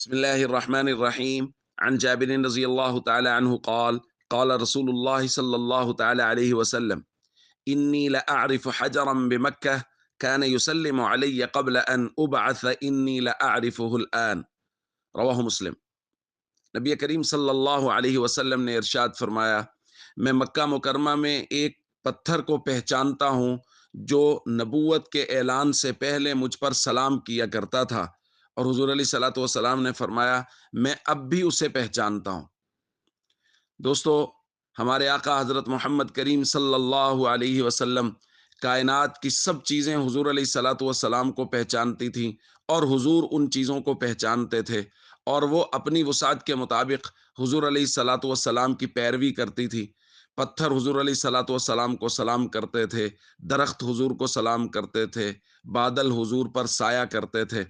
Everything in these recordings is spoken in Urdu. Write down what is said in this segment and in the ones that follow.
بسم الله الرحمن الرحيم عن جابر رضي الله تعالى عنه قال قال رسول الله صلى الله تعالى عليه وسلم إني لأعرف حجرا بمكة كان يسلم علي قبل أن أبعث إني لأعرفه الآن رواہ مسلم۔ نبی کریم صلی اللہ علیہ وسلم نے ارشاد فرمایا، میں مکہ مکرمہ میں ایک پتھر کو پہچانتا ہوں جو نبوت کے اعلان سے پہلے مجھ پر سلام کیا کرتا تھا، اور حضور علیہ الصلوۃ والسلام نے فرمایا میں اب بھی اسے پہچانتا ہوں۔ دوستو، ہمارے آقا حضرت محمد کریم صلی اللہ علیہ وسلم کائنات کی سب چیزیں حضور علیہ الصلوۃ والسلام کو پہچانتی تھیں، اور حضور ان چیزوں کو پہچانتے تھے، اور وہ اپنی وسعت کے مطابق حضور علیہ الصلوۃ والسلام کی پیروی کرتی تھی۔ پتھر حضور علیہ الصلوۃ والسلام کو سلام کرتے تھے، درخت حضور کو سلام کرتے تھے، بادل حضور پر سایہ کرتے تھے۔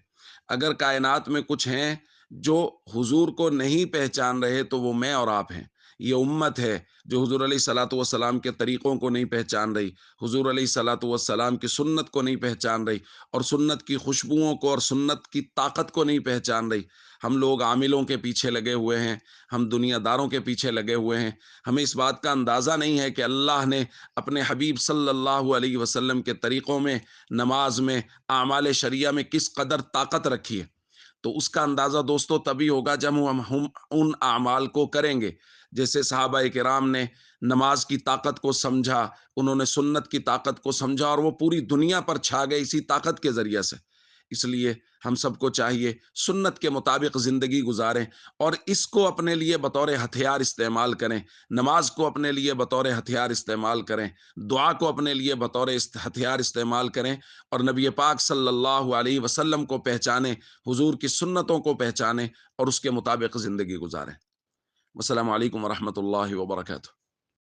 اگر کائنات میں کچھ ہیں جو حضور کو نہیں پہچان رہے تو وہ میں اور آپ ہیں۔ یہ امت ہے جو حضور علیہ الصلوۃ والسلام کے طریقوں کو نہیں پہچان رہی، حضور علیہ الصلوۃ والسلام کی سنت کو نہیں پہچان رہی، اور سنت کی خوشبوؤں کو اور سنت کی طاقت کو نہیں پہچان رہی۔ ہم لوگ عاملوں کے پیچھے لگے ہوئے ہیں، ہم دنیا داروں کے پیچھے لگے ہوئے ہیں۔ ہمیں اس بات کا اندازہ نہیں ہے کہ اللہ نے اپنے حبیب صلی اللہ علیہ وسلم کے طریقوں میں، نماز میں، اعمال شریعہ میں کس قدر طاقت رکھی ہے۔ تو اس کا اندازہ دوستو تبھی ہوگا جب ہم ان اعمال کو کریں گے۔ جیسے صحابہ کرام نے نماز کی طاقت کو سمجھا، انہوں نے سنت کی طاقت کو سمجھا، اور وہ پوری دنیا پر چھا گئے اسی طاقت کے ذریعے سے۔ اس لیے ہم سب کو چاہیے سنت کے مطابق زندگی گزاریں، اور اس کو اپنے لیے بطور ہتھیار استعمال کریں، نماز کو اپنے لیے بطور ہتھیار استعمال کریں، دعا کو اپنے لیے بطور ہتھیار استعمال کریں، اور نبی پاک صلی اللہ علیہ وسلم کو پہچانیں، حضور کی سنتوں کو پہچانیں، اور اس کے مطابق زندگی گزاریں۔ السلام علیکم ورحمۃ اللہ وبرکاتہ۔